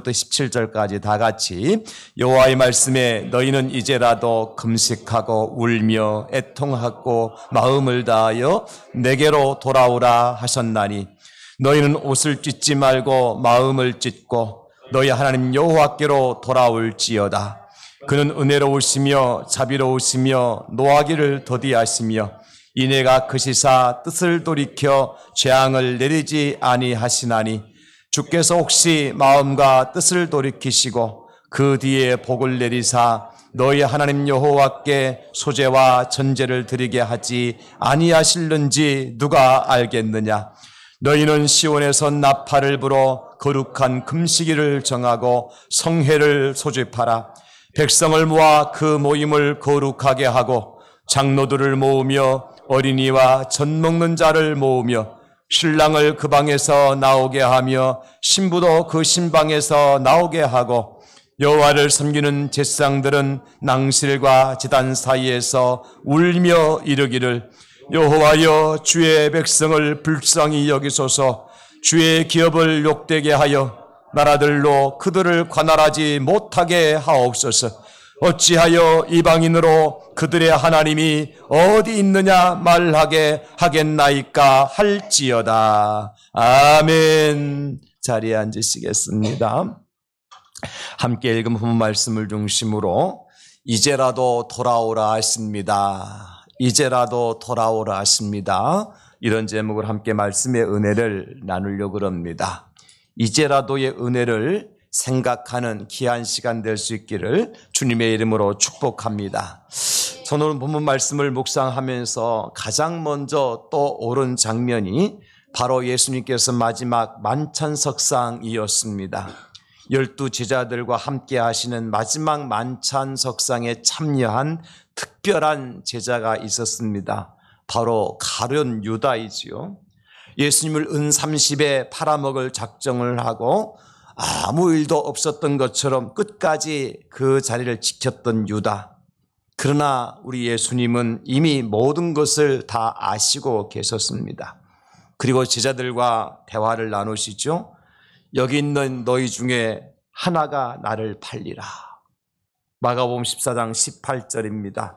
1절부터 17절까지 다 같이 여호와의 말씀에 너희는 이제라도 금식하고 울며 애통하고 마음을 다하여 내게로 돌아오라 하셨나니 너희는 옷을 찢지 말고 마음을 찢고 너희 하나님 여호와께로 돌아올지어다. 그는 은혜로우시며 자비로우시며 노하기를 더디하시며 이내가 그시사 뜻을 돌이켜 재앙을 내리지 아니하시나니 주께서 혹시 마음과 뜻을 돌이키시고 그 뒤에 복을 내리사 너희 하나님 여호와께 소제와 전제를 드리게 하지 아니하실는지 누가 알겠느냐. 너희는 시온에서 나팔을 불어 거룩한 금식일을 정하고 성회를 소집하라. 백성을 모아 그 모임을 거룩하게 하고 장로들을 모으며 어린이와 젖 먹는 자를 모으며 신랑을 그 방에서 나오게 하며 신부도 그 신방에서 나오게 하고 여호와를 섬기는 제사장들은 낭실과 제단 사이에서 울며 이르기를 여호와여 주의 백성을 불쌍히 여기소서. 주의 기업을 욕되게 하여 나라들로 그들을 관할하지 못하게 하옵소서. 어찌하여 이방인으로 그들의 하나님이 어디 있느냐 말하게 하겠나이까 할지어다. 아멘. 자리에 앉으시겠습니다. 함께 읽은 본문 말씀을 중심으로 이제라도 돌아오라 하십니다. 이제라도 돌아오라 하십니다. 이런 제목을 함께 말씀의 은혜를 나누려고 합니다. 이제라도의 은혜를 생각하는 귀한 시간 될 수 있기를 주님의 이름으로 축복합니다. 저는 오늘 본문 말씀을 묵상하면서 가장 먼저 떠오른 장면이 바로 예수님께서 마지막 만찬석상이었습니다. 12 제자들과 함께 하시는 마지막 만찬석상에 참여한 특별한 제자가 있었습니다. 바로 가룟 유다이지요. 예수님을 은 30에 팔아먹을 작정을 하고 아무 일도 없었던 것처럼 끝까지 그 자리를 지켰던 유다. 그러나 우리 예수님은 이미 모든 것을 다 아시고 계셨습니다. 그리고 제자들과 대화를 나누시죠. 여기 있는 너희 중에 하나가 나를 팔리라. 마가복음 14장 18절입니다.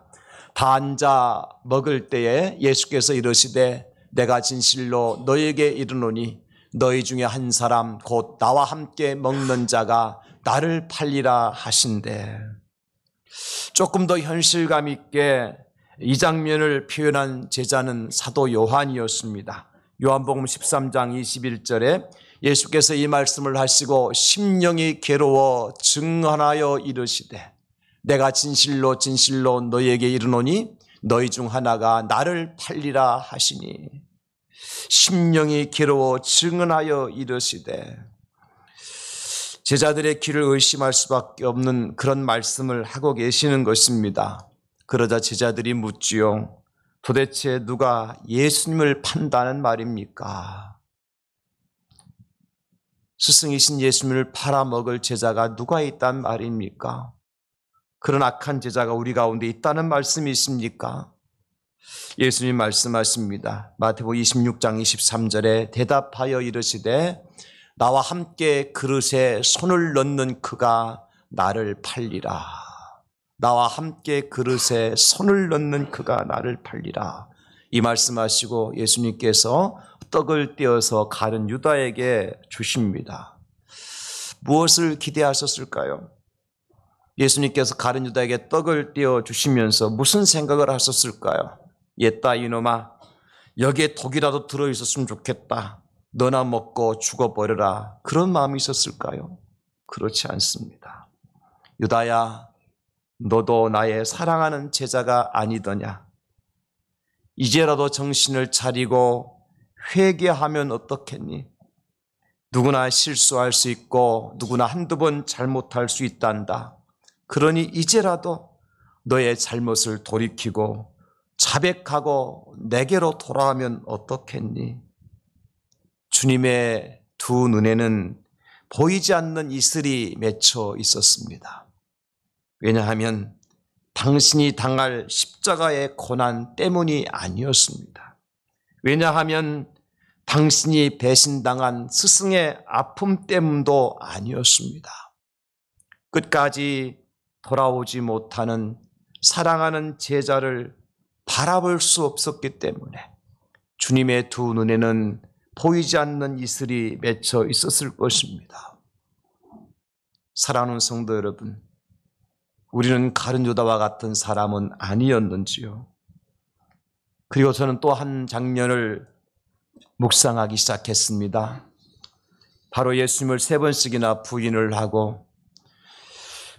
다 앉아 먹을 때에 예수께서 이르시되 내가 진실로 너희에게 이르노니 너희 중에 한 사람 곧 나와 함께 먹는 자가 나를 팔리라 하신대. 조금 더 현실감 있게 이 장면을 표현한 제자는 사도 요한이었습니다. 요한복음 13장 21절에 예수께서 이 말씀을 하시고 심령이 괴로워 증언하여 이르시되 내가 진실로 진실로 너희에게 이르노니 너희 중 하나가 나를 팔리라 하시니 심령이 괴로워 증언하여 이르시되 제자들의 귀를 의심할 수밖에 없는 그런 말씀을 하고 계시는 것입니다. 그러자 제자들이 묻지요. 도대체 누가 예수님을 판다는 말입니까? 스승이신 예수님을 팔아먹을 제자가 누가 있단 말입니까? 그런 악한 제자가 우리 가운데 있다는 말씀이십니까? 예수님 말씀하십니다. 마태복음 26장 23절에 대답하여 이르시되 나와 함께 그릇에 손을 넣는 그가 나를 팔리라. 나와 함께 그릇에 손을 넣는 그가 나를 팔리라. 이 말씀하시고 예수님께서 떡을 떼어서 가룟 유다에게 주십니다. 무엇을 기대하셨을까요? 예수님께서 가룟 유다에게 떡을 떼어 주시면서 무슨 생각을 하셨을까요? 옛다 이놈아, 여기에 독이라도 들어있었으면 좋겠다. 너나 먹고 죽어버려라. 그런 마음이 있었을까요? 그렇지 않습니다. 유다야, 너도 나의 사랑하는 제자가 아니더냐? 이제라도 정신을 차리고 회개하면 어떻겠니? 누구나 실수할 수 있고 누구나 한두 번 잘못할 수 있단다. 그러니 이제라도 너의 잘못을 돌이키고 자백하고 내게로 돌아오면 어떻겠니? 주님의 두 눈에는 보이지 않는 이슬이 맺혀 있었습니다. 왜냐하면 당신이 당할 십자가의 고난 때문이 아니었습니다. 왜냐하면 당신이 배신당한 스승의 아픔 때문도 아니었습니다. 끝까지 돌아오지 못하는 사랑하는 제자를 바라볼 수 없었기 때문에 주님의 두 눈에는 보이지 않는 이슬이 맺혀 있었을 것입니다. 사랑하는 성도 여러분, 우리는 가룟 유다와 같은 사람은 아니었는지요? 그리고 저는 또 한 장면을 묵상하기 시작했습니다. 바로 예수님을 3번씩이나 부인을 하고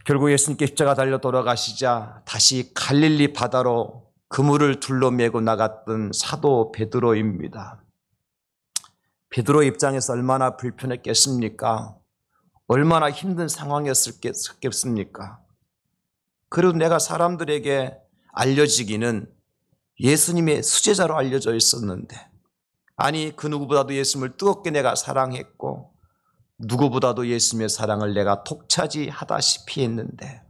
결국 예수님께 십자가 달려 돌아가시자 다시 갈릴리 바다로 그물을 둘러매고 나갔던 사도 베드로입니다. 베드로 입장에서 얼마나 불편했겠습니까? 얼마나 힘든 상황이었겠습니까? 그리고 내가 사람들에게 알려지기는 예수님의 수제자로 알려져 있었는데, 아니 그 누구보다도 예수님을 뜨겁게 내가 사랑했고 누구보다도 예수님의 사랑을 내가 독차지하다시피 했는데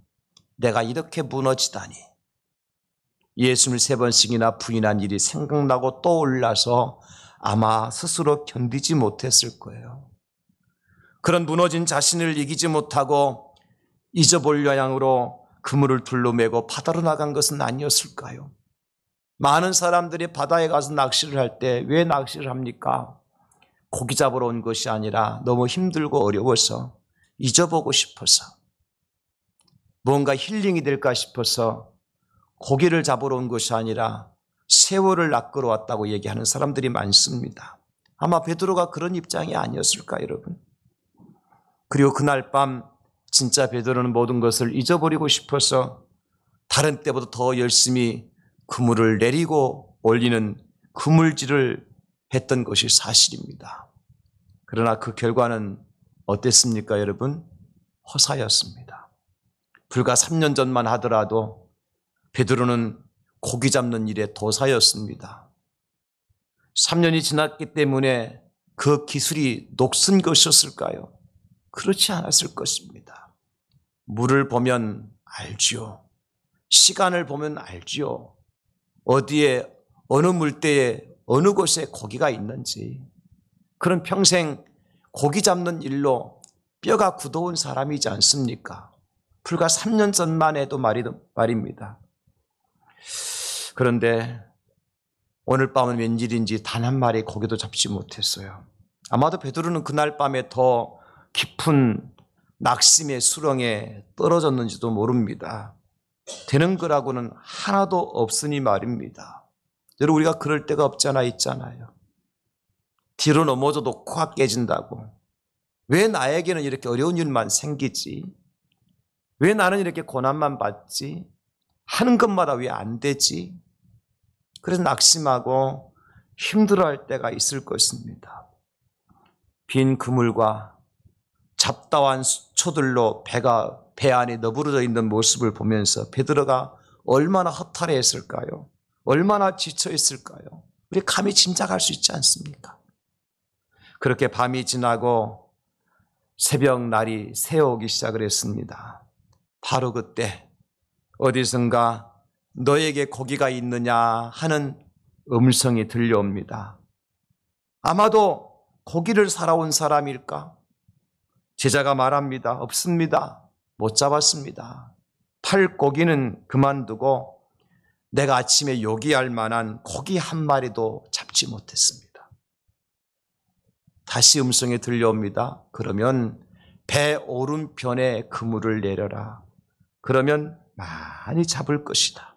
내가 이렇게 무너지다니. 예수님을 3번씩이나 부인한 일이 생각나고 떠올라서 아마 스스로 견디지 못했을 거예요. 그런 무너진 자신을 이기지 못하고 잊어볼 양으로 그물을 둘러매고 바다로 나간 것은 아니었을까요? 많은 사람들이 바다에 가서 낚시를 할 때 왜 낚시를 합니까? 고기 잡으러 온 것이 아니라 너무 힘들고 어려워서 잊어보고 싶어서, 뭔가 힐링이 될까 싶어서 고기를 잡으러 온 것이 아니라 새우를 낚으러 왔다고 얘기하는 사람들이 많습니다. 아마 베드로가 그런 입장이 아니었을까 여러분? 그리고 그날 밤 진짜 베드로는 모든 것을 잊어버리고 싶어서 다른 때보다 더 열심히 그물을 내리고 올리는 그물질을 했던 것이 사실입니다. 그러나 그 결과는 어땠습니까 여러분? 허사였습니다. 불과 3년 전만 하더라도 베드로는 고기 잡는 일에 도사였습니다. 3년이 지났기 때문에 그 기술이 녹슨 것이었을까요? 그렇지 않았을 것입니다. 물을 보면 알지요. 시간을 보면 알지요. 어디에, 어느 물때에, 어느 곳에 고기가 있는지. 그런 평생 고기 잡는 일로 뼈가 굳어온 사람이지 않습니까? 불과 3년 전만 해도 말입니다. 그런데 오늘 밤은 웬일인지 단 한 마리 고기도 잡지 못했어요. 아마도 베드로는 그날 밤에 더 깊은 낙심의 수렁에 떨어졌는지도 모릅니다. 되는 거라고는 하나도 없으니 말입니다. 여러분, 우리가 그럴 때가 없잖아 있잖아요. 뒤로 넘어져도 코가 깨진다고. 왜 나에게는 이렇게 어려운 일만 생기지? 왜 나는 이렇게 고난만 받지? 하는 것마다 왜 안 되지? 그래서 낙심하고 힘들어할 때가 있을 것입니다. 빈 그물과 잡다한 수초들로 배 안에 너부러져 있는 모습을 보면서 베드로가 얼마나 허탈해했을까요? 얼마나 지쳐 있을까요? 우리 감히 짐작할 수 있지 않습니까? 그렇게 밤이 지나고 새벽 날이 새어오기 시작을 했습니다. 바로 그때 어디선가 너에게 고기가 있느냐 하는 음성이 들려옵니다. 아마도 고기를 사러 온 사람일까? 제자가 말합니다. 없습니다. 못 잡았습니다. 팔 고기는 그만두고 내가 아침에 요기할 만한 고기 한 마리도 잡지 못했습니다. 다시 음성이 들려옵니다. 그러면 배 오른편에 그물을 내려라. 그러면 많이 잡을 것이다.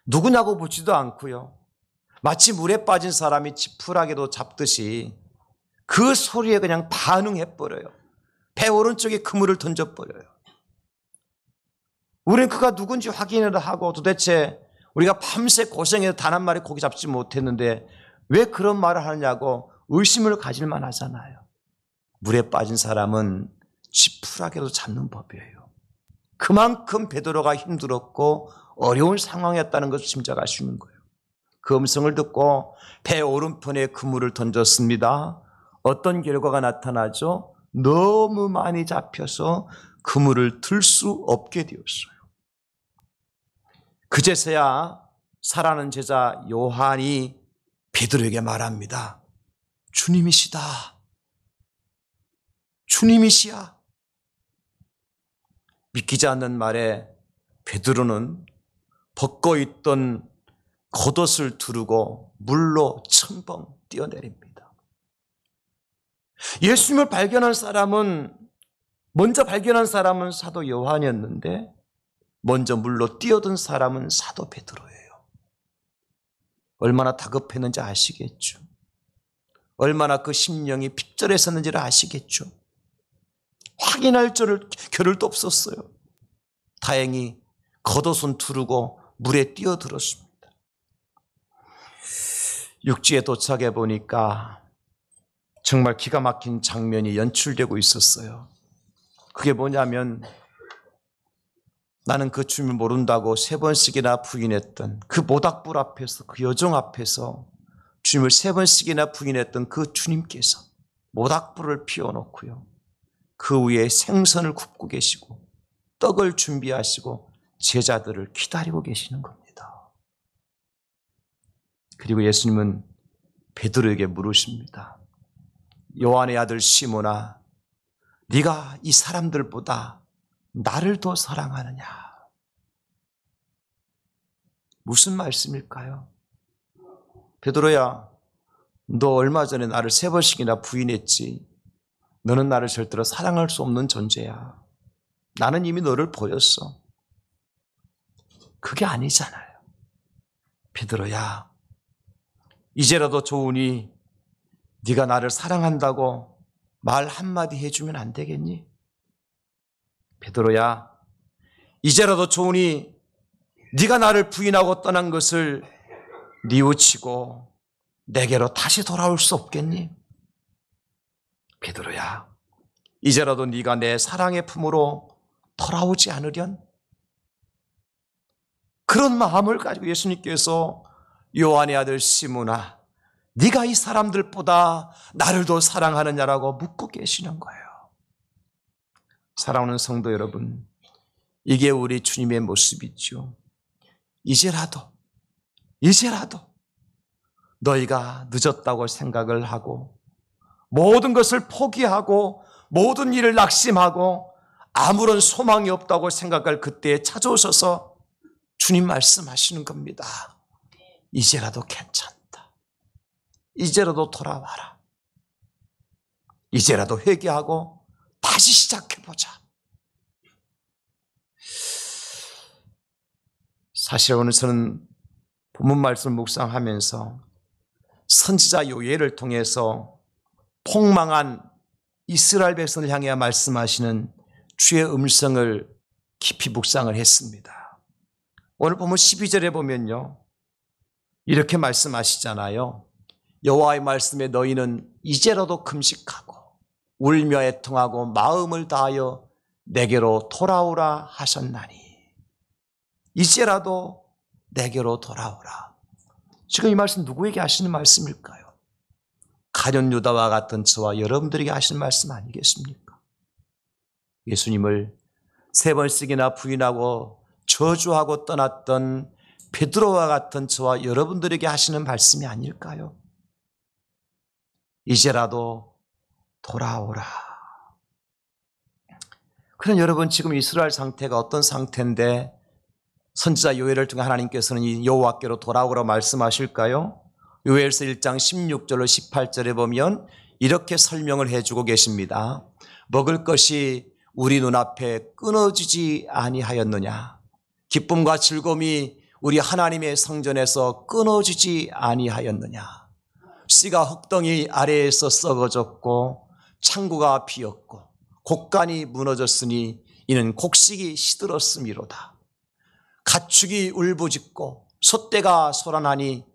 누구냐고 묻지도 않고요. 마치 물에 빠진 사람이 지푸라기도 잡듯이 그 소리에 그냥 반응해버려요. 배 오른쪽에 그물을 던져버려요. 우리는 그가 누군지 확인을 하고 도대체 우리가 밤새 고생해서 단 한 마리 고기 잡지 못했는데 왜 그런 말을 하느냐고 의심을 가질만 하잖아요. 물에 빠진 사람은 지푸라기도 잡는 법이에요. 그만큼 베드로가 힘들었고 어려운 상황이었다는 것을 짐작할 수 있는 거예요. 그 음성을 듣고 배 오른편에 그물을 던졌습니다. 어떤 결과가 나타나죠? 너무 많이 잡혀서 그물을 들 수 없게 되었어요. 그제서야 사랑하는 제자 요한이 베드로에게 말합니다. 주님이시다. 주님이시야. 믿기지 않는 말에 베드로는 벗고 있던 겉옷을 두르고 물로 첨벙 뛰어내립니다. 예수님을 먼저 발견한 사람은 사도 요한이었는데 먼저 물로 뛰어든 사람은 사도 베드로예요. 얼마나 다급했는지 아시겠죠? 얼마나 그 심령이 핍절했었는지를 아시겠죠? 확인할 겨를도 없었어요. 다행히 겉옷은 두르고 물에 뛰어들었습니다. 육지에 도착해 보니까 정말 기가 막힌 장면이 연출되고 있었어요. 그게 뭐냐면 나는 그 주님을 모른다고 3번씩이나 부인했던 그 모닥불 앞에서, 그 여종 앞에서 주님을 3번씩이나 부인했던 그 주님께서 모닥불을 피워놓고요, 그 위에 생선을 굽고 계시고 떡을 준비하시고 제자들을 기다리고 계시는 겁니다. 그리고 예수님은 베드로에게 물으십니다. 요한의 아들 시몬아, 네가 이 사람들보다 나를 더 사랑하느냐? 무슨 말씀일까요? 베드로야, 너 얼마 전에 나를 3번씩이나 부인했지. 너는 나를 절대로 사랑할 수 없는 존재야. 나는 이미 너를 보였어. 그게 아니잖아요. 베드로야, 이제라도 좋으니 네가 나를 사랑한다고 말 한마디 해주면 안 되겠니? 베드로야, 이제라도 좋으니 네가 나를 부인하고 떠난 것을 뉘우치고 내게로 다시 돌아올 수 없겠니? 베드로야, 이제라도 네가 내 사랑의 품으로 돌아오지 않으련? 그런 마음을 가지고 예수님께서 요한의 아들 시몬아, 네가 이 사람들보다 나를 더 사랑하느냐라고 묻고 계시는 거예요. 사랑하는 성도 여러분, 이게 우리 주님의 모습이죠. 이제라도 너희가 늦었다고 생각을 하고 모든 것을 포기하고 모든 일을 낙심하고 아무런 소망이 없다고 생각할 그때에 찾아오셔서 주님 말씀하시는 겁니다. 이제라도 괜찮다. 이제라도 돌아와라. 이제라도 회개하고 다시 시작해보자. 사실 오늘 저는 본문 말씀을 묵상하면서 선지자 요엘을 통해서 폭망한 이스라엘 백성을 향해 말씀하시는 주의 음성을 깊이 묵상을 했습니다. 오늘 보면 12절에 보면요, 이렇게 말씀하시잖아요. 여호와의 말씀에 너희는 이제라도 금식하고 울며 애통하고 마음을 다하여 내게로 돌아오라 하셨나니. 이제라도 내게로 돌아오라. 지금 이 말씀 누구에게 하시는 말씀일까요? 가룟 유다와 같은 저와 여러분들에게 하시는 말씀 아니겠습니까? 예수님을 3번씩이나 부인하고 저주하고 떠났던 베드로와 같은 저와 여러분들에게 하시는 말씀이 아닐까요? 이제라도 돌아오라. 그럼 여러분, 지금 이스라엘 상태가 어떤 상태인데 선지자 요엘을 통해 하나님께서는 이 여호와께로 돌아오라고 말씀하실까요? 요엘서 1장 16절로 18절에 보면 이렇게 설명을 해주고 계십니다. 먹을 것이 우리 눈앞에 끊어지지 아니하였느냐? 기쁨과 즐거움이 우리 하나님의 성전에서 끊어지지 아니하였느냐? 씨가 흙덩이 아래에서 썩어졌고 창구가 비었고 곡간이 무너졌으니 이는 곡식이 시들었음이로다. 가축이 울부짖고 소떼가 소란하니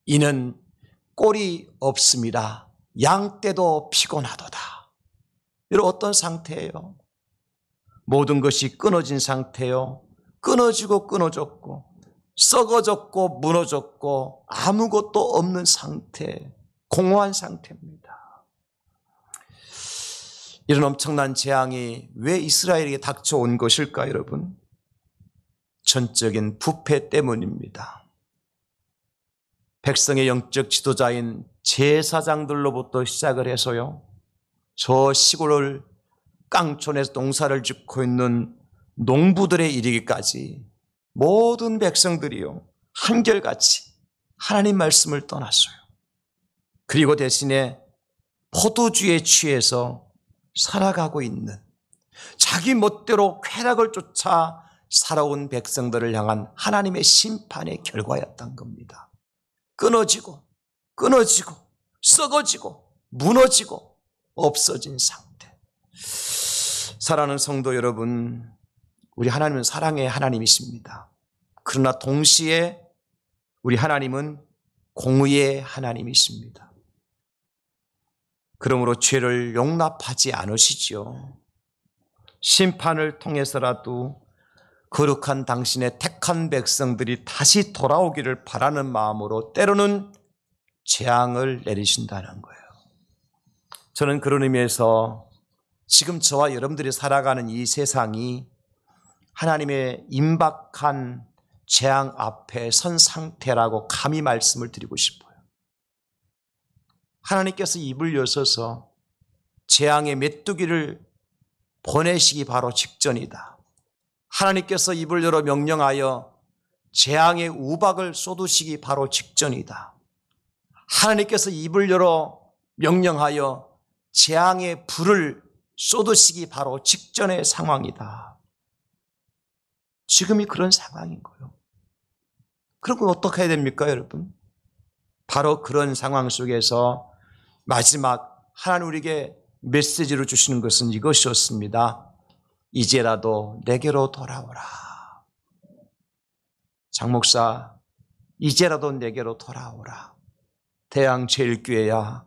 이는 꼴이 없음이라. 양떼도 피곤하도다. 이런 어떤 상태예요? 모든 것이 끊어진 상태요. 끊어지고 끊어졌고 썩어졌고 무너졌고 아무것도 없는 상태, 공허한 상태입니다. 이런 엄청난 재앙이 왜 이스라엘에게 닥쳐온 것일까, 여러분? 전적인 부패 때문입니다. 백성의 영적 지도자인 제사장들로부터 시작을 해서요, 저 시골을 깡촌에서 농사를 짓고 있는 농부들에 이르기까지 모든 백성들이요 한결같이 하나님 말씀을 떠났어요. 그리고 대신에 포도주에 취해서 살아가고 있는, 자기 멋대로 쾌락을 쫓아 살아온 백성들을 향한 하나님의 심판의 결과였던 겁니다. 끊어지고 썩어지고 무너지고 없어진 상태. 사랑하는 성도 여러분, 우리 하나님은 사랑의 하나님이십니다. 그러나 동시에 우리 하나님은 공의의 하나님이십니다. 그러므로 죄를 용납하지 않으시죠. 심판을 통해서라도 거룩한 당신의 택한 백성들이 다시 돌아오기를 바라는 마음으로 때로는 재앙을 내리신다는 거예요. 저는 그런 의미에서 지금 저와 여러분들이 살아가는 이 세상이 하나님의 임박한 재앙 앞에 선 상태라고 감히 말씀을 드리고 싶어요. 하나님께서 입을 여셔서 재앙의 메뚜기를 보내시기 바로 직전이다. 하나님께서 입을 열어 명령하여 재앙의 우박을 쏟으시기 바로 직전이다. 하나님께서 입을 열어 명령하여 재앙의 불을 쏟으시기 바로 직전의 상황이다. 지금이 그런 상황인 거예요. 그럼 어떻게 해야 됩니까, 여러분? 바로 그런 상황 속에서 마지막 하나님 우리에게 메시지로 주시는 것은 이것이었습니다. 이제라도 내게로 돌아오라. 장 목사, 이제라도 내게로 돌아오라. 대양제일교회야,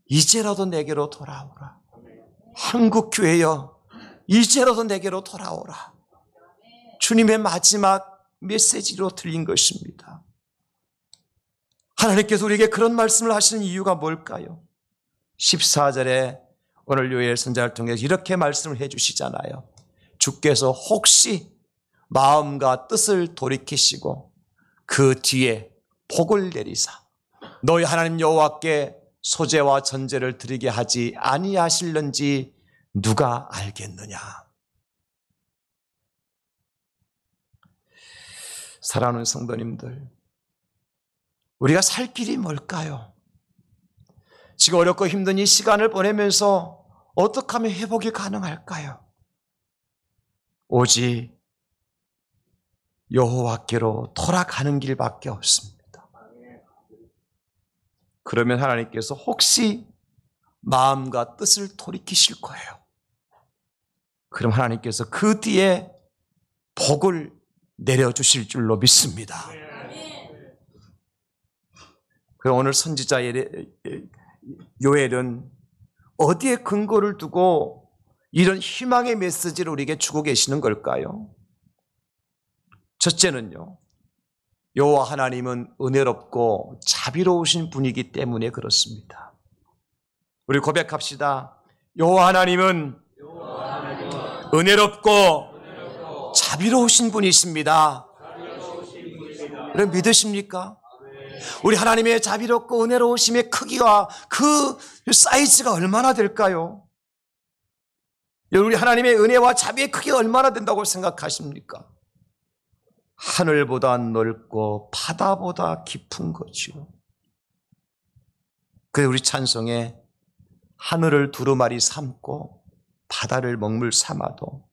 이제라도 내게로 돌아오라. 한국교회여, 이제라도 내게로 돌아오라. 주님의 마지막 메시지로 들린 것입니다. 하나님께서 우리에게 그런 말씀을 하시는 이유가 뭘까요? 14절에 오늘 요엘 선자를 통해서 이렇게 말씀을 해주시잖아요. 주께서 혹시 마음과 뜻을 돌이키시고 그 뒤에 복을 내리사 너희 하나님 여호와께 소제와 전제를 드리게 하지 아니하실는지 누가 알겠느냐. 사랑하는 성도님들, 우리가 살 길이 뭘까요? 지금 어렵고 힘든 이 시간을 보내면서 어떻게 하면 회복이 가능할까요? 오직 여호와께로 돌아가는 길밖에 없습니다. 그러면 하나님께서 혹시 마음과 뜻을 돌이키실 거예요. 그럼 하나님께서 그 뒤에 복을 내려주실 줄로 믿습니다. 그럼 오늘 선지자 요엘은 어디에 근거를 두고 이런 희망의 메시지를 우리에게 주고 계시는 걸까요? 첫째는요, 여호와 하나님은 은혜롭고 자비로우신 분이기 때문에 그렇습니다. 우리 고백합시다. 여호와 하나님은 은혜롭고 자비로우신 분이십니다. 그럼 믿으십니까? 우리 하나님의 자비롭고 은혜로우심의 크기와 그 사이즈가 얼마나 될까요? 우리 하나님의 은혜와 자비의 크기가 얼마나 된다고 생각하십니까? 하늘보다 넓고 바다보다 깊은 거죠. 그래서 우리 찬송에 하늘을 두루마리 삼고 바다를 먹물 삼아도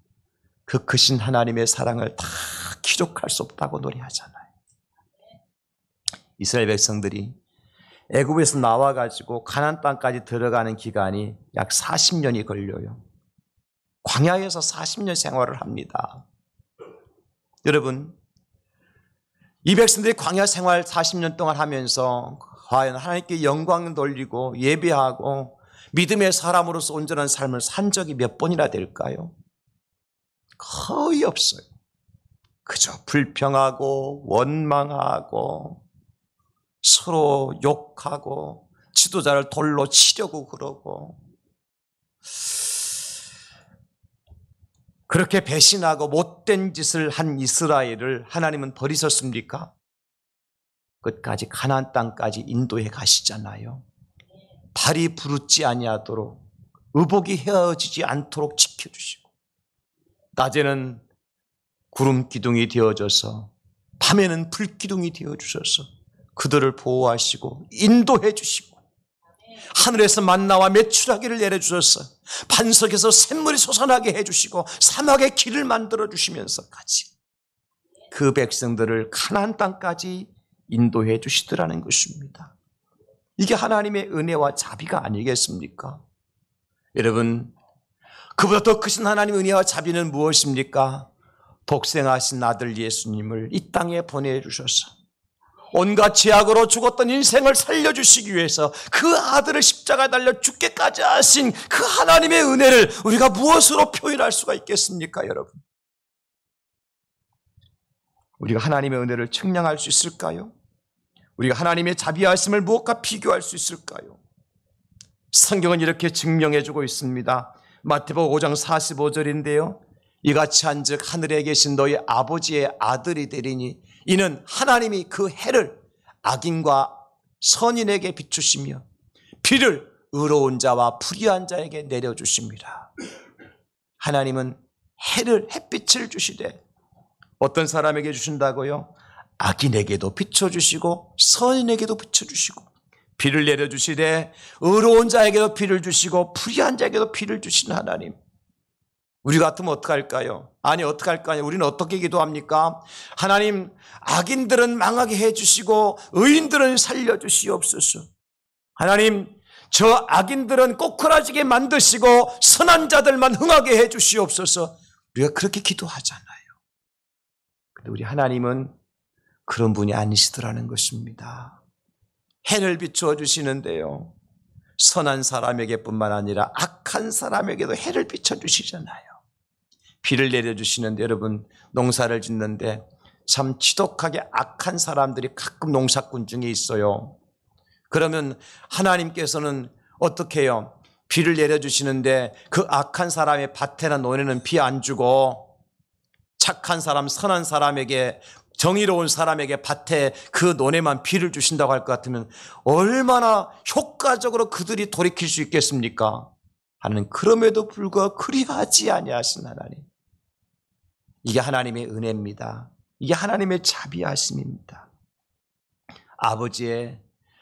그 크신 하나님의 사랑을 다 기록할 수 없다고 노래하잖아요. 이스라엘 백성들이 애굽에서 나와가지고 가나안 땅까지 들어가는 기간이 약 40년이 걸려요. 광야에서 40년 생활을 합니다. 여러분, 이 백성들이 광야 생활 40년 동안 하면서 과연 하나님께 영광 돌리고 예배하고 믿음의 사람으로서 온전한 삶을 산 적이 몇 번이나 될까요? 거의 없어요. 그저 불평하고 원망하고 서로 욕하고 지도자를 돌로 치려고 그러고 그렇게 배신하고 못된 짓을 한 이스라엘을 하나님은 버리셨습니까? 끝까지 가나안 땅까지 인도해 가시잖아요. 발이 부르지 아니하도록, 의복이 헤어지지 않도록 지켜주시고, 낮에는 구름 기둥이 되어져서 밤에는 불 기둥이 되어주셔서 그들을 보호하시고 인도해 주시고, 하늘에서 만나와 메추라기를 내려주셔서 반석에서 샘물이 솟아나게 해주시고 사막의 길을 만들어 주시면서까지 그 백성들을 가나안 땅까지 인도해 주시더라는 것입니다. 이게 하나님의 은혜와 자비가 아니겠습니까? 여러분, 그보다 더 크신 하나님의 은혜와 자비는 무엇입니까? 독생하신 아들 예수님을 이 땅에 보내주셔서 온갖 죄악으로 죽었던 인생을 살려주시기 위해서 그 아들을 십자가에 달려 죽게까지 하신 그 하나님의 은혜를 우리가 무엇으로 표현할 수가 있겠습니까, 여러분? 우리가 하나님의 은혜를 측량할 수 있을까요? 우리가 하나님의 자비하심을 무엇과 비교할 수 있을까요? 성경은 이렇게 증명해주고 있습니다. 마태복음 5장 45절인데요. 이같이 한즉 하늘에 계신 너희 아버지의 아들이 되리니 이는 하나님이 그 해를 악인과 선인에게 비추시며 비를 의로운 자와 불의한 자에게 내려주십니다. 하나님은 해를, 햇빛을 주시되 어떤 사람에게 주신다고요? 악인에게도 비춰주시고 선인에게도 비춰주시고 비를 내려주시되 의로운 자에게도 비를 주시고 불의한 자에게도 비를 주시는 하나님. 우리 같으면 어떡할까요? 아니, 어떡할까요? 우리는 어떻게 기도합니까? 하나님, 악인들은 망하게 해주시고 의인들은 살려주시옵소서. 하나님, 저 악인들은 꼬꾸라지게 만드시고 선한 자들만 흥하게 해주시옵소서. 우리가 그렇게 기도하잖아요. 근데 우리 하나님은 그런 분이 아니시더라는 것입니다. 해를 비추어 주시는데요, 선한 사람에게뿐만 아니라 악한 사람에게도 해를 비춰주시잖아요. 비를 내려주시는데, 여러분, 농사를 짓는데 참 지독하게 악한 사람들이 가끔 농사꾼 중에 있어요. 그러면 하나님께서는 어떻게 해요? 비를 내려주시는데 그 악한 사람의 밭에나 논에는 비 안 주고 착한 사람, 선한 사람에게, 정의로운 사람에게 밭에 그 논에만 비를 주신다고 할 것 같으면 얼마나 효과적으로 그들이 돌이킬 수 있겠습니까? 하나님, 그럼에도 불구하고 그리하지 아니하신 하나님. 이게 하나님의 은혜입니다. 이게 하나님의 자비하심입니다.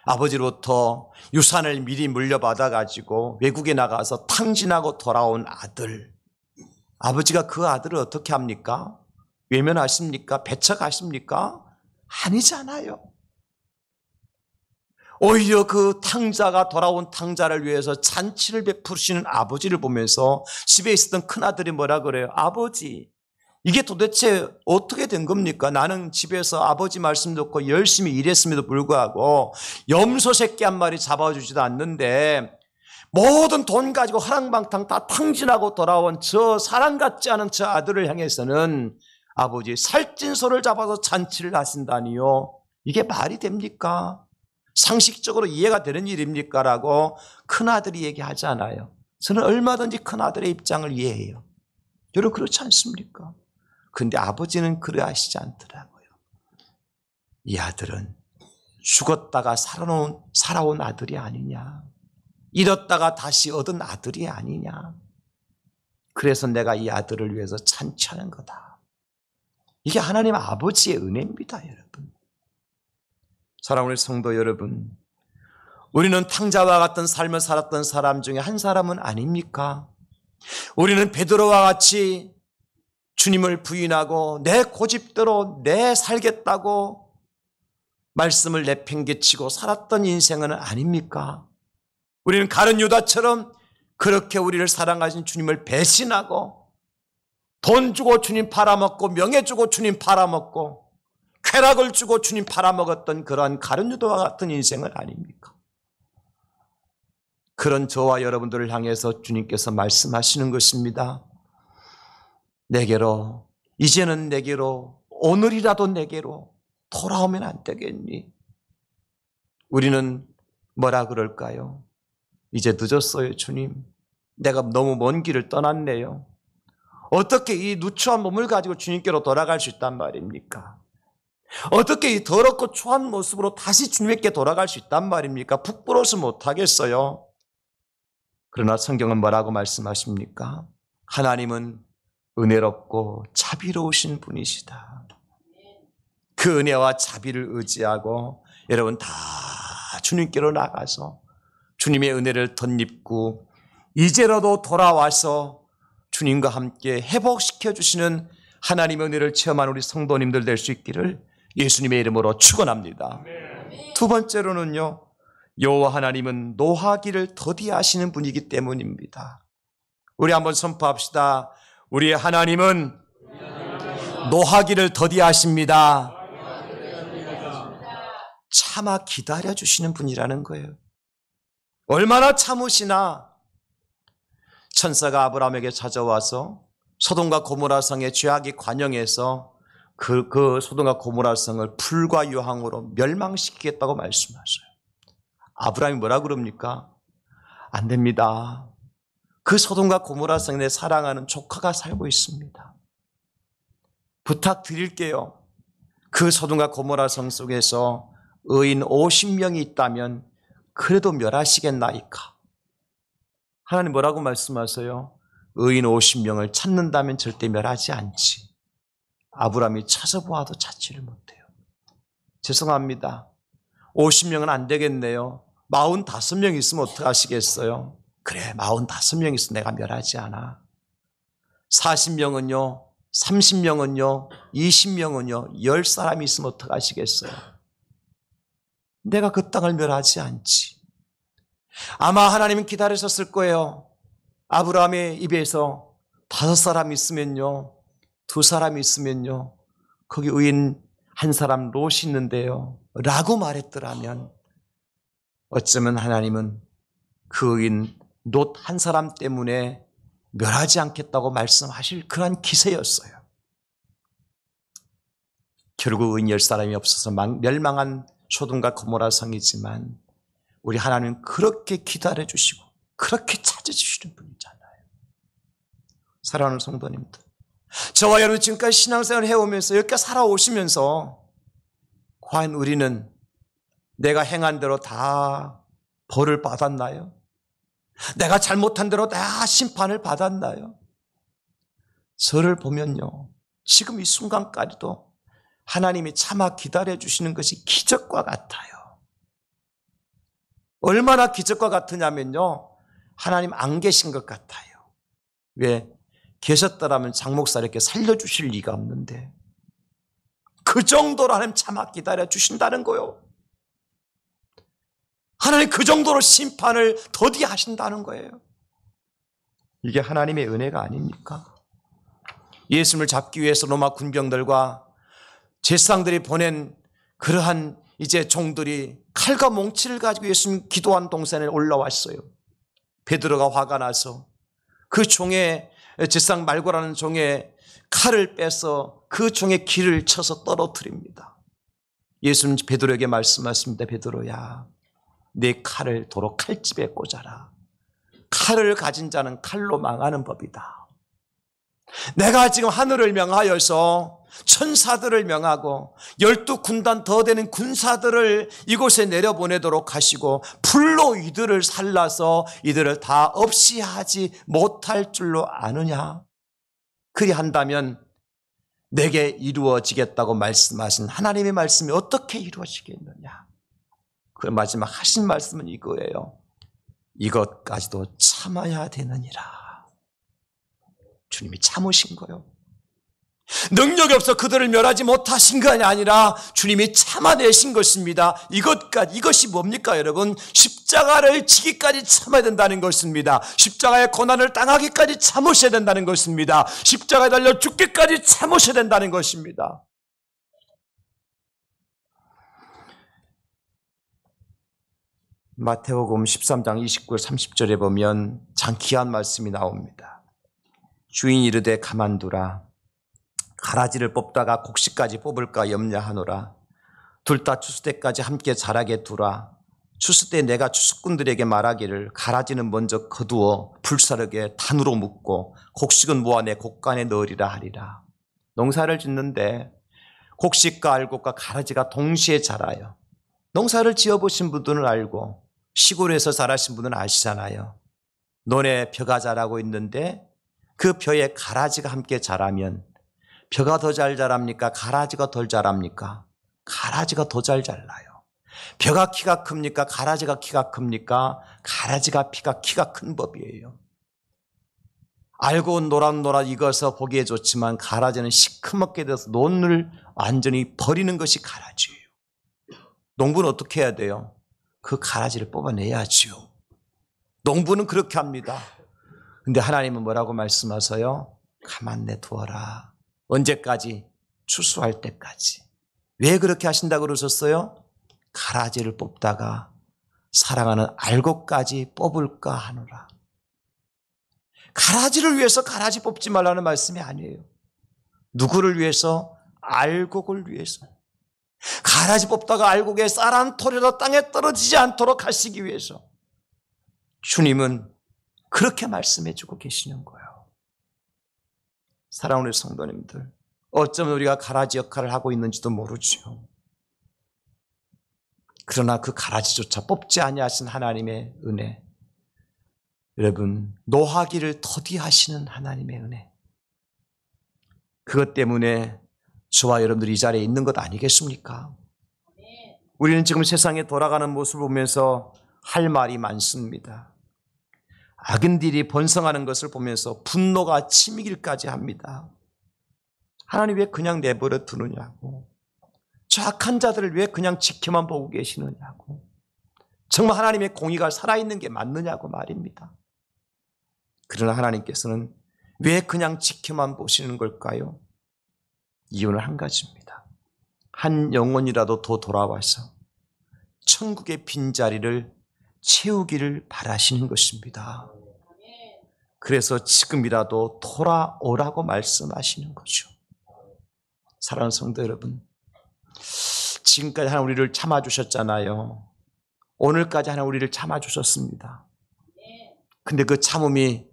아버지로부터 유산을 미리 물려받아가지고 외국에 나가서 탕진하고 돌아온 아들. 아버지가 그 아들을 어떻게 합니까? 외면하십니까? 배척하십니까? 아니잖아요. 오히려 그 탕자가 돌아온 탕자를 위해서 잔치를 베푸시는 아버지를 보면서 집에 있었던 큰아들이 뭐라 그래요? 아버지, 이게 도대체 어떻게 된 겁니까? 나는 집에서 아버지 말씀 듣고 열심히 일했음에도 불구하고 염소 새끼 한 마리 잡아주지도 않는데 모든 돈 가지고 허랑방탕 다 탕진하고 돌아온 저 사람 같지 않은 저 아들을 향해서는 아버지 살찐소를 잡아서 잔치를 하신다니요. 이게 말이 됩니까? 상식적으로 이해가 되는 일입니까? 라고 큰아들이 얘기하잖아요. 저는 얼마든지 큰아들의 입장을 이해해요. 여러분, 그렇지 않습니까? 근데 아버지는 그러하시지 않더라고요. 이 아들은 죽었다가 살아온 아들이 아니냐. 잃었다가 다시 얻은 아들이 아니냐. 그래서 내가 이 아들을 위해서 잔치하는 거다. 이게 하나님 아버지의 은혜입니다, 여러분. 사랑하는 성도 여러분, 우리는 탕자와 같은 삶을 살았던 사람 중에 한 사람은 아닙니까? 우리는 베드로와 같이 주님을 부인하고 내 고집대로 내 살겠다고 말씀을 내팽개치고 살았던 인생은 아닙니까? 우리는 가룟 유다처럼 그렇게 우리를 사랑하신 주님을 배신하고 돈 주고 주님 팔아먹고 명예 주고 주님 팔아먹고 쾌락을 주고 주님 팔아먹었던 그러한 가룟 유다와 같은 인생은 아닙니까? 그런 저와 여러분들을 향해서 주님께서 말씀하시는 것입니다. 내게로, 이제는 내게로, 오늘이라도 내게로 돌아오면 안 되겠니? 우리는 뭐라 그럴까요? 이제 늦었어요, 주님. 내가 너무 먼 길을 떠났네요. 어떻게 이 누추한 몸을 가지고 주님께로 돌아갈 수 있단 말입니까? 어떻게 이 더럽고 초한 모습으로 다시 주님께 돌아갈 수 있단 말입니까? 부끄러워서 못하겠어요. 그러나 성경은 뭐라고 말씀하십니까? 하나님은 은혜롭고 자비로우신 분이시다. 그 은혜와 자비를 의지하고 여러분 다 주님께로 나가서 주님의 은혜를 덧입고 이제라도 돌아와서 주님과 함께 회복시켜 주시는 하나님의 은혜를 체험한 우리 성도님들 될 수 있기를 예수님의 이름으로 축원합니다. 두 번째로는요, 여호와 하나님은 노하기를 더디하시는 분이기 때문입니다. 우리 한번 선포합시다. 우리 하나님은 노하기를 더디하십니다. 참아 기다려주시는 분이라는 거예요. 얼마나 참으시나. 천사가 아브라함에게 찾아와서 소돔과 고모라 성의 죄악의 관영에서 그 소돔과 고모라 성을 불과 유황으로 멸망시키겠다고 말씀하셔요. 아브라함이 뭐라 그럽니까? 안 됩니다. 그 소돔과 고모라 성에 내 사랑하는 조카가 살고 있습니다. 부탁드릴게요. 그 소돔과 고모라 성 속에서 의인 50명이 있다면 그래도 멸하시겠나이까? 하나님 뭐라고 말씀하세요? 의인 50명을 찾는다면 절대 멸하지 않지. 아브라함이 찾아보아도 찾지를 못해요. 죄송합니다. 50명은 안 되겠네요. 45명 있으면 어떡하시겠어요? 그래, 45명 있으면 내가 멸하지 않아. 40명은요, 30명은요, 20명은요, 10사람이 있으면 어떡하시겠어요? 내가 그 땅을 멸하지 않지. 아마 하나님은 기다리셨을 거예요. 아브라함의 입에서 5사람 있으면요, 2사람 있으면요, 거기 의인 1사람 롯이 있는데요 라고 말했더라면 어쩌면 하나님은 그 의인 롯 1사람 때문에 멸하지 않겠다고 말씀하실 그러한 기세였어요. 결국 의인 10사람이 없어서 멸망한 소돔과 고모라 성이지만 우리 하나님은 그렇게 기다려주시고 그렇게 찾아주시는 분이잖아요. 사랑하는 성도님들, 저와 여러분 지금까지 신앙생활을 해오면서 여기까지 살아오시면서 과연 우리는 내가 행한 대로 다 벌을 받았나요? 내가 잘못한 대로 다 심판을 받았나요? 저를 보면요, 지금 이 순간까지도 하나님이 참아 기다려주시는 것이 기적과 같아요. 얼마나 기적과 같으냐면요, 하나님 안 계신 것 같아요. 왜? 계셨더라면 장 목사 이렇게 살려주실 리가 없는데 그 정도로 하나님 참아 기다려주신다는 거예요. 하나님 그 정도로 심판을 더디하신다는 거예요. 이게 하나님의 은혜가 아닙니까? 예수님을 잡기 위해서 로마 군병들과 제사장들이 보낸 그러한 이제 종들이 칼과 몽치를 가지고 예수님 기도한 동산에 올라왔어요. 베드로가 화가 나서 그 종의 제사장 말고라는 종의 칼을 빼서 그 종의 귀를 쳐서 떨어뜨립니다. 예수님 베드로에게 말씀하십니다. 베드로야, 내 칼을 도로 칼집에 꽂아라. 칼을 가진 자는 칼로 망하는 법이다. 내가 지금 하늘을 명하여서 천사들을 명하고 12군단 더 되는 군사들을 이곳에 내려보내도록 하시고 불로 이들을 살라서 이들을 다 없이 하지 못할 줄로 아느냐? 그리한다면 내게 이루어지겠다고 말씀하신 하나님의 말씀이 어떻게 이루어지겠느냐? 그 마지막 하신 말씀은 이거예요. 이것까지도 참아야 되느니라. 주님이 참으신 거예요. 능력이 없어 그들을 멸하지 못하신 것이 아니라 주님이 참아내신 것입니다. 이것이 뭡니까 여러분? 십자가를 지기까지 참아야 된다는 것입니다. 십자가의 고난을 당하기까지 참으셔야 된다는 것입니다. 십자가에 달려 죽기까지 참으셔야 된다는 것입니다. 마태복음 13장 29절 30절에 보면 참 귀한 말씀이 나옵니다. 주인이 이르되 가만두라. 가라지를 뽑다가 곡식까지 뽑을까 염려하노라. 둘 다 추수 때까지 함께 자라게 두라. 추수 때 내가 추수꾼들에게 말하기를 가라지는 먼저 거두어 불사르게 단으로 묶고 곡식은 모아 내 곡간에 넣으리라 하리라. 농사를 짓는데 곡식과 알곡과 가라지가 동시에 자라요. 농사를 지어보신 분들은 알고 시골에서 자라신 분은 아시잖아요. 논에 벼가 자라고 있는데 그 벼에 가라지가 함께 자라면 벼가 더 잘 자랍니까? 가라지가 덜 자랍니까? 가라지가 더 잘 자라요. 벼가 키가 큽니까? 가라지가 키가 큽니까? 가라지가 키가 큰 법이에요. 알고 노릇노릇 익어서 보기에 좋지만 가라지는 시커멓게 돼서 논을 완전히 버리는 것이 가라지예요. 농부는 어떻게 해야 돼요? 그 가라지를 뽑아내야지요. 농부는 그렇게 합니다. 근데 하나님은 뭐라고 말씀하세요? 가만 내두어라. 언제까지? 추수할 때까지. 왜 그렇게 하신다고 그러셨어요? 가라지를 뽑다가 사랑하는 알곡까지 뽑을까 하노라. 가라지를 위해서 가라지 뽑지 말라는 말씀이 아니에요. 누구를 위해서? 알곡을 위해서. 가라지 뽑다가 알곡에 쌀 한 톨이라도 땅에 떨어지지 않도록 하시기 위해서 주님은 그렇게 말씀해 주고 계시는 거예요. 사랑하는 성도님들, 어쩌면 우리가 가라지 역할을 하고 있는지도 모르죠. 그러나 그 가라지조차 뽑지 아니하신 하나님의 은혜, 여러분 노하기를 더디하시는 하나님의 은혜, 그것 때문에 저와 여러분들이 이 자리에 있는 것 아니겠습니까? 우리는 지금 세상에 돌아가는 모습을 보면서 할 말이 많습니다. 악인들이 번성하는 것을 보면서 분노가 치밀기까지 합니다. 하나님 왜 그냥 내버려 두느냐고, 저 악한 자들을 왜 그냥 지켜만 보고 계시느냐고, 정말 하나님의 공의가 살아있는 게 맞느냐고 말입니다. 그러나 하나님께서는 왜 그냥 지켜만 보시는 걸까요? 이유는 한 가지입니다. 한 영혼이라도 더 돌아와서 천국의 빈자리를 채우기를 바라시는 것입니다. 그래서 지금이라도 돌아오라고 말씀하시는 거죠. 사랑하는 성도 여러분, 지금까지 하나님 우리를 참아주셨잖아요. 오늘까지 하나님 우리를 참아주셨습니다. 근데 그 참음이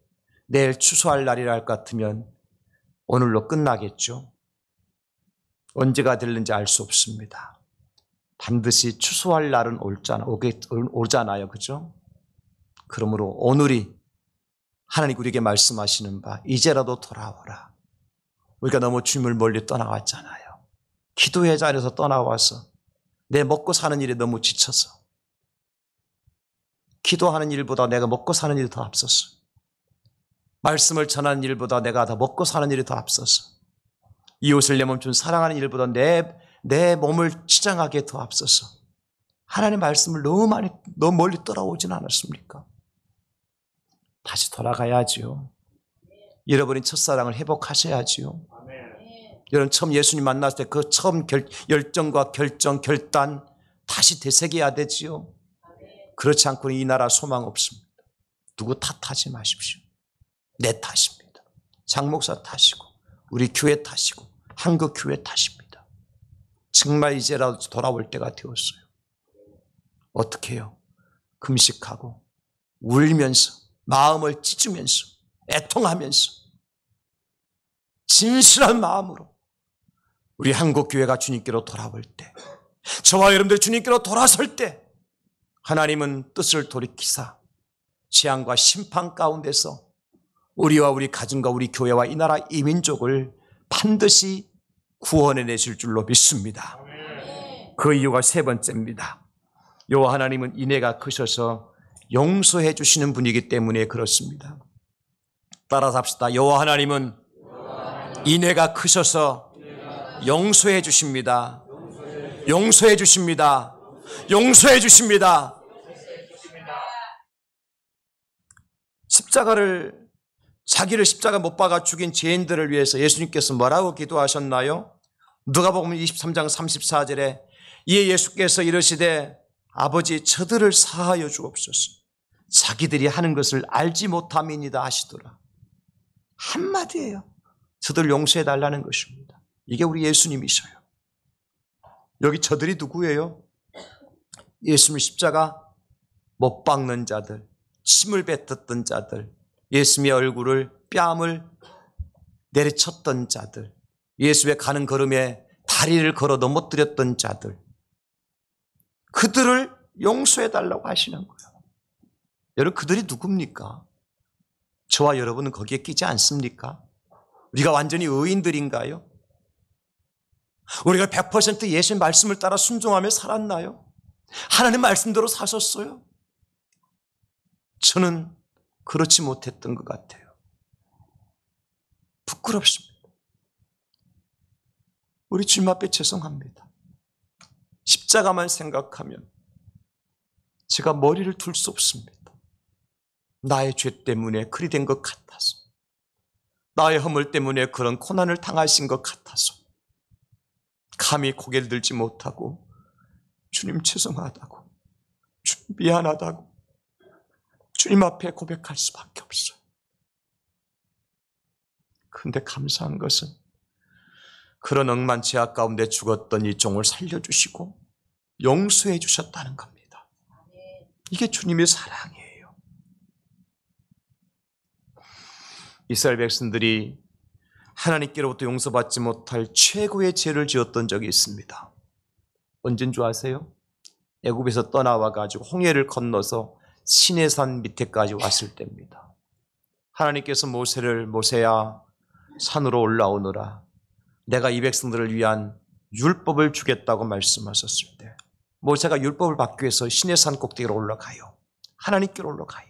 내일 추수할 날이라 할 것 같으면 오늘로 끝나겠죠. 언제가 될는지 알 수 없습니다. 반드시 추수할 날은 오잖아요. 그죠? 그러므로 오늘이 하나님 우리에게 말씀하시는 바, 이제라도 돌아오라. 우리가 너무 주님을 멀리 떠나왔잖아요. 기도의 자리에서 떠나와서 내 먹고 사는 일에 너무 지쳐서, 기도하는 일보다 내가 먹고 사는 일이 더 앞섰어. 말씀을 전하는 일보다 내가 더 먹고 사는 일이 더 앞섰어. 이웃을 내 몸처럼 사랑하는 일보다 내 몸을 치장하기에 더 앞서서 하나님의 말씀을 너무 멀리 떠나오진 않았습니까? 다시 돌아가야지요. 여러분이 첫사랑을 회복하셔야지요. 여러분 처음 예수님 만났을 때 그 처음 열정과 결단 다시 되새겨야 되지요. 그렇지 않고는 이 나라 소망 없습니다. 누구 탓하지 마십시오. 내 탓입니다. 장 목사 탓이고 우리 교회 탓이고 한국 교회 탓입니다. 정말 이제라도 돌아올 때가 되었어요. 어떻게 해요? 금식하고 울면서 마음을 찢으면서 애통하면서 진실한 마음으로 우리 한국 교회가 주님께로 돌아올 때, 저와 여러분들 주님께로 돌아설 때 하나님은 뜻을 돌이키사 재앙과 심판 가운데서 우리와 우리 가정과 우리 교회와 이 나라 이 민족을 반드시 구원해 내실 줄로 믿습니다. 그 이유가 세 번째입니다. 여호와 하나님은 인애가 크셔서 용서해 주시는 분이기 때문에 그렇습니다. 따라서 합시다. 여호와 하나님은 인애가 크셔서 용서해 주십니다. 용서해 주십니다. 용서해 주십니다. 자기를 십자가 못 박아 죽인 죄인들을 위해서 예수님께서 뭐라고 기도하셨나요? 누가복음 23장 34절에 이에 예수께서 이르시되 아버지 저들을 사하여 주옵소서. 자기들이 하는 것을 알지 못함이니이다 하시더라. 한마디예요. 저들 용서해 달라는 것입니다. 이게 우리 예수님이셔요. 여기 저들이 누구예요? 예수님 십자가 못 박는 자들, 침을 뱉었던 자들, 예수님의 얼굴을 뺨을 내리쳤던 자들, 예수의 가는 걸음에 다리를 걸어 넘어뜨렸던 자들, 그들을 용서해달라고 하시는 거예요. 여러분, 그들이 누굽니까? 저와 여러분은 거기에 끼지 않습니까? 우리가 완전히 의인들인가요? 우리가 100% 예수의 말씀을 따라 순종하며 살았나요? 하나님 말씀대로 사셨어요? 저는 그렇지 못했던 것 같아요. 부끄럽습니다. 우리 주님 앞에 죄송합니다. 십자가만 생각하면 제가 머리를 둘 수 없습니다. 나의 죄 때문에 그리 된 것 같아서, 나의 허물 때문에 그런 고난을 당하신 것 같아서 감히 고개를 들지 못하고 주님 죄송하다고, 주님 미안하다고 주님 앞에 고백할 수밖에 없어요. 그런데 감사한 것은 그런 억만 죄악 가운데 죽었던 이 종을 살려주시고 용서해 주셨다는 겁니다. 이게 주님의 사랑이에요. 이스라엘 백성들이 하나님께로부터 용서받지 못할 최고의 죄를 지었던 적이 있습니다. 언제인 줄 아세요? 애굽에서 떠나와 가지고 홍해를 건너서 시내산 밑에까지 왔을 때입니다. 하나님께서 모세를, 모세야 산으로 올라오너라, 내가 이 백성들을 위한 율법을 주겠다고 말씀하셨을 때 모세가 율법을 받기 위해서 시내산 꼭대기로 올라가요. 하나님께로 올라가요.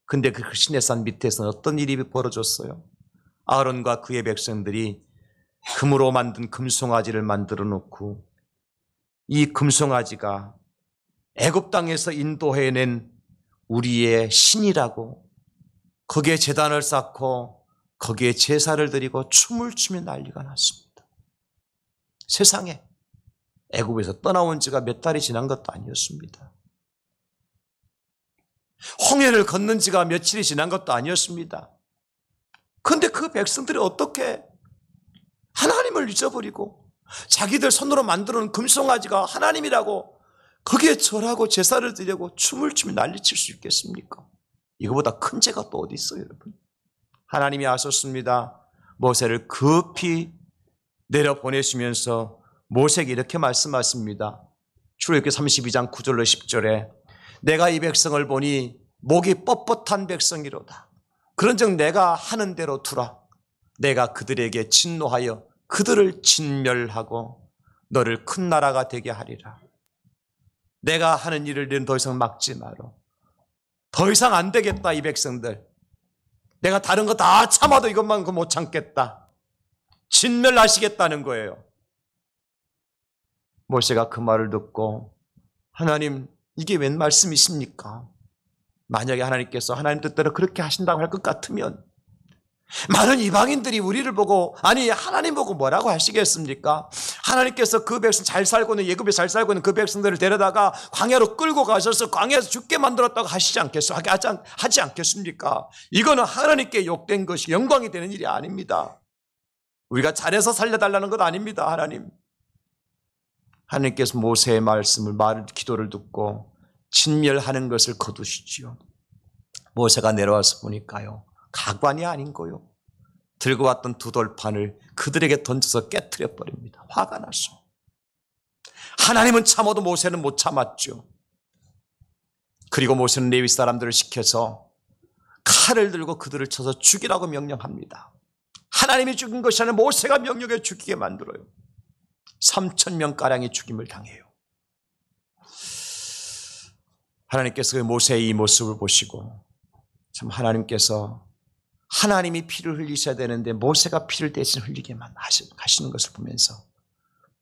근데 그 시내산 밑에서는 어떤 일이 벌어졌어요? 아론과 그의 백성들이 금으로 만든 금송아지를 만들어 놓고, 이 금송아지가 애굽 땅에서 인도해낸 우리의 신이라고 거기에 제단을 쌓고 거기에 제사를 드리고 춤을 추며 난리가 났습니다. 세상에 애굽에서 떠나온 지가 몇 달이 지난 것도 아니었습니다. 홍해를 건넌 지가 며칠이 지난 것도 아니었습니다. 그런데 그 백성들이 어떻게 하나님을 잊어버리고 자기들 손으로 만들어 놓은 금송아지가 하나님이라고 거기에 절하고 제사를 드리고 춤을 추며 난리칠 수 있겠습니까? 이거보다 큰 죄가 또 어디 있어요, 여러분? 하나님이 아셨습니다. 모세를 급히 내려보내시면서 모세에게 이렇게 말씀하십니다. 출애굽기 32장 9절로 10절에 내가 이 백성을 보니 목이 뻣뻣한 백성이로다. 그런즉 내가 하는 대로 두라. 내가 그들에게 진노하여 그들을 진멸하고 너를 큰 나라가 되게 하리라. 내가 하는 일을 너는 더 이상 막지 마라. 더 이상 안 되겠다, 이 백성들. 내가 다른 거 다 참아도 이것만 못 참겠다. 진멸하시겠다는 거예요. 모세가 그 말을 듣고 하나님, 이게 웬 말씀이십니까? 만약에 하나님께서 하나님 뜻대로 그렇게 하신다고 할 것 같으면 많은 이방인들이 우리를 보고, 아니 하나님 보고 뭐라고 하시겠습니까? 하나님께서 그 백성 잘 살고 있는, 예굽에 잘 살고 있는 그 백성들을 데려다가 광야로 끌고 가셔서 광야에서 죽게 만들었다고 하지 않겠습니까? 이거는 하나님께 욕된 것이 영광이 되는 일이 아닙니다. 우리가 잘해서 살려달라는 것 아닙니다. 하나님께서 모세의 기도를 듣고 진멸하는 것을 거두시지요. 모세가 내려와서 보니까요, 가관이 아닌 거요, 들고 왔던 두 돌판을 그들에게 던져서 깨트려 버립니다. 화가 났어. 하나님은 참아도 모세는 못 참았죠. 그리고 모세는 레위 사람들을 시켜서 칼을 들고 그들을 쳐서 죽이라고 명령합니다. 하나님이 죽인 것이 아니라 모세가 명령해 죽이게 만들어요. 3,000명가량이 죽임을 당해요. 하나님께서 모세의 이 모습을 보시고, 참 하나님께서 하나님이 피를 흘리셔야 되는데 모세가 피를 대신 흘리게만 하시는 것을 보면서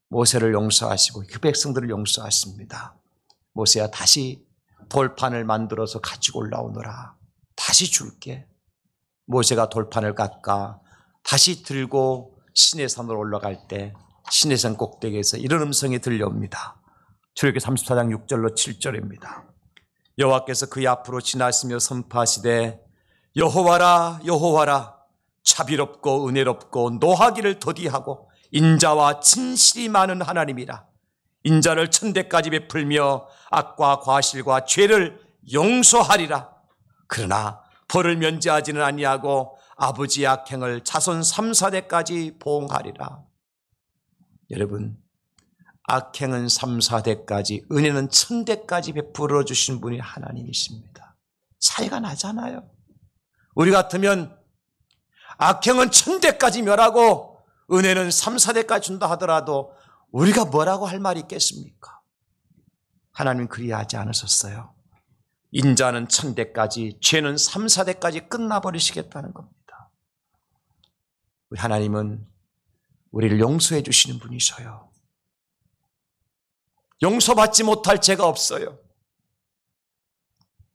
모세를 용서하시고 그 백성들을 용서하십니다. 모세야, 다시 돌판을 만들어서 가지고 올라오너라. 다시 줄게. 모세가 돌판을 깎아 다시 들고 시내산으로 올라갈 때 시내산 꼭대기에서 이런 음성이 들려옵니다. 출애굽기 34장 6절로 7절입니다. 여호와께서 그의 앞으로 지나시며 선포하시되 여호와라 여호와라, 자비롭고 은혜롭고 노하기를 더디하고 인자와 진실이 많은 하나님이라. 인자를 천대까지 베풀며 악과 과실과 죄를 용서하리라. 그러나 벌을 면제하지는 아니하고 아버지의 악행을 자손 3, 4대까지 보응하리라. 여러분, 악행은 3, 4대까지, 은혜는 1000대까지 베풀어 주신 분이 하나님이십니다. 차이가 나잖아요. 우리 같으면 악행은 1000대까지 멸하고 은혜는 3, 4대까지 준다 하더라도 우리가 뭐라고 할 말이 있겠습니까? 하나님은 그리하지 않으셨어요. 인자는 1000대까지, 죄는 3, 4대까지 끝나버리시겠다는 겁니다. 우리 하나님은 우리를 용서해 주시는 분이셔요. 용서받지 못할 죄가 없어요.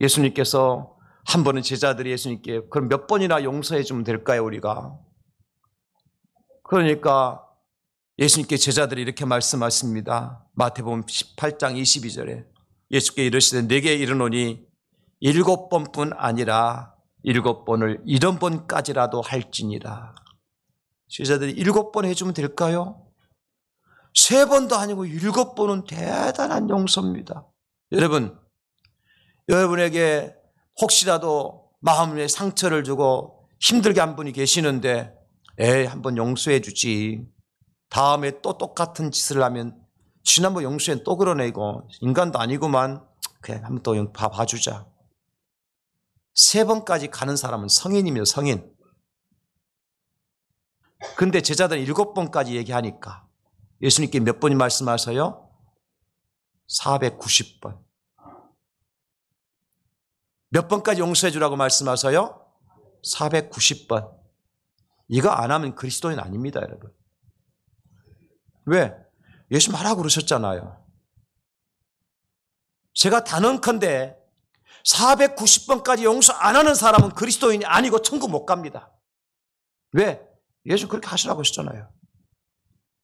예수님께서 한 번은 제자들이 예수님께 그럼 몇 번이나 용서해 주면 될까요, 우리가? 그러니까 예수님께 제자들이 이렇게 말씀하십니다. 마태복음 18장 22절에 예수께 이르시되 내게 이르노니 7번뿐 아니라 7번을 70번까지라도 할지니라. 제자들이 7번 해주면 될까요? 3번도 아니고 7번은 대단한 용서입니다. 여러분, 여러분에게 혹시라도 마음에 상처를 주고 힘들게 한 분이 계시는데 한번 용서해 주지. 다음에 또 똑같은 짓을 하면 지난번 용서엔 또 그러네고 인간도 아니구만. 그냥 한번 또 봐주자. 3번까지 가는 사람은 성인이며 성인. 근데 제자들은 7번까지 얘기하니까 예수님께 몇 번이 말씀하세요? 490번. 몇 번까지 용서해 주라고 말씀하세요? 490번. 이거 안 하면 그리스도인 아닙니다, 여러분. 왜? 예수 말하고 그러셨잖아요. 제가 단언컨대 490번까지 용서 안 하는 사람은 그리스도인이 아니고 천국 못 갑니다. 왜? 예수 그렇게 하시라고 하셨잖아요.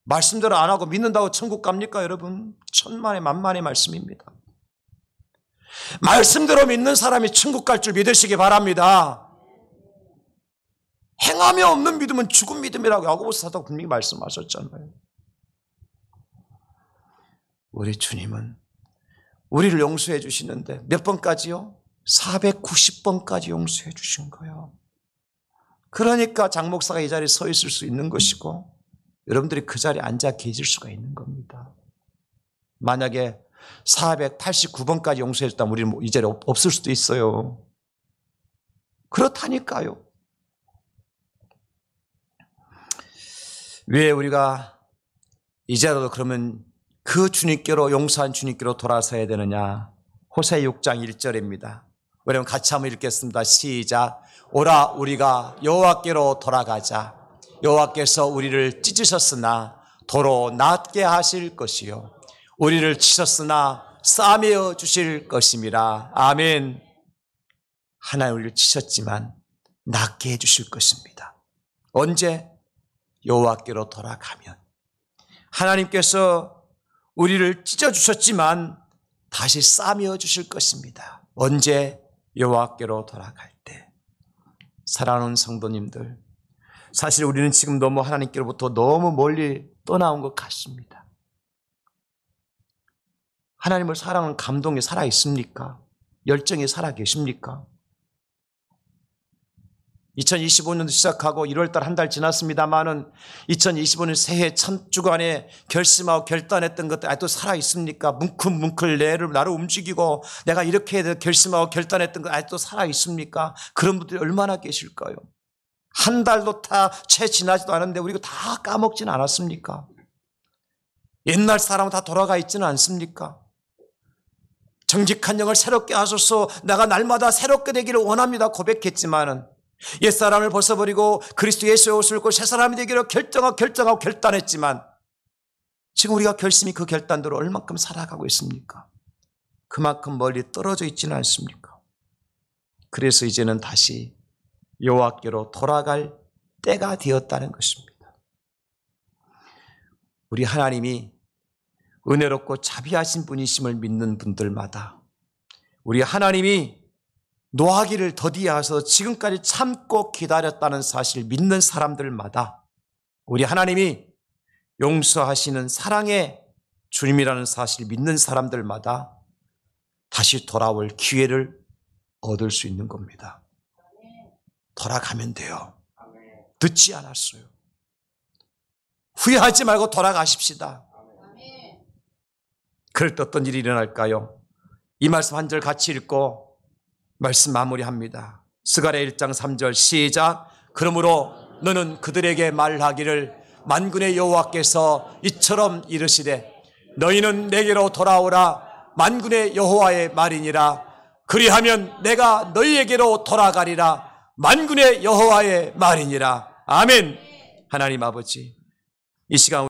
말씀대로 안 하고 믿는다고 천국 갑니까, 여러분? 천만의 만만의 말씀입니다. 말씀대로 믿는 사람이 천국 갈 줄 믿으시기 바랍니다. 행함이 없는 믿음은 죽은 믿음이라고 야고보서 사도가 분명히 말씀하셨잖아요. 우리 주님은 우리를 용서해 주시는데 몇 번까지요? 490번까지 용서해 주신 거예요. 그러니까 장 목사가 이 자리에 서 있을 수 있는 것이고 여러분들이 그 자리에 앉아 계실 수가 있는 겁니다. 만약에 489번까지 용서해 줬다면 우리는 이 자리에 없을 수도 있어요. 그렇다니까요. 왜 우리가 이제라도 그러면 그 주님께로 용서한 주님께로 돌아서야 되느냐? 호세 6장 1절입니다. 여러분 같이 한번 읽겠습니다. 시작. 오라 우리가 여호와께로 돌아가자. 여호와께서 우리를 찢으셨으나 도로 낫게 하실 것이요 우리를 치셨으나 싸매어 주실 것임이라. 아멘. 하나님 우리를 치셨지만 낫게 해 주실 것입니다. 언제? 여호와께로 돌아가면. 하나님께서 우리를 찢어주셨지만 다시 싸매어 주실 것입니다. 언제? 여호와께로 돌아갈 때. 사랑하는 성도님들, 사실 우리는 지금 너무 하나님께로부터 너무 멀리 떠나온 것 같습니다. 하나님을 사랑하는 감동이 살아있습니까? 열정이 살아계십니까? 2025년도 시작하고 1월달 한 달 지났습니다만은 2025년 새해 첫 주간에 결심하고 결단했던 것들 아직도 살아있습니까? 뭉클뭉클 나를 움직이고 내가 이렇게 결심하고 결단했던 것 아직도 살아있습니까? 그런 분들이 얼마나 계실까요? 한 달도 다 채 지나지도 않았는데 우리가 다 까먹지는 않았습니까? 옛날 사람은 다 돌아가 있지는 않습니까? 정직한 영을 새롭게 하소서. 내가 날마다 새롭게 되기를 원합니다 고백했지만은 옛사람을 벗어버리고 그리스도 예수의 옷을 입고 새사람이 되기로 결정하고 결단했지만 지금 우리가 결심이 그 결단대로 얼만큼 살아가고 있습니까? 그만큼 멀리 떨어져 있지는 않습니까? 그래서 이제는 다시 여호와께로 돌아갈 때가 되었다는 것입니다. 우리 하나님이 은혜롭고 자비하신 분이심을 믿는 분들마다 우리 하나님이 노하기를 더디하셔서 지금까지 참고 기다렸다는 사실 믿는 사람들마다 우리 하나님이 용서하시는 사랑의 주님이라는 사실 믿는 사람들마다 다시 돌아올 기회를 얻을 수 있는 겁니다. 돌아가면 돼요. 늦지 않았어요. 후회하지 말고 돌아가십시다. 그럴 때 어떤 일이 일어날까요? 이 말씀 한 절 같이 읽고 말씀 마무리합니다. 스가랴 1장 3절 시작. 그러므로 너는 그들에게 말하기를 만군의 여호와께서 이처럼 이르시되 너희는 내게로 돌아오라. 만군의 여호와의 말이니라. 그리하면 내가 너희에게로 돌아가리라. 만군의 여호와의 말이니라. 아멘. 하나님 아버지, 이 시간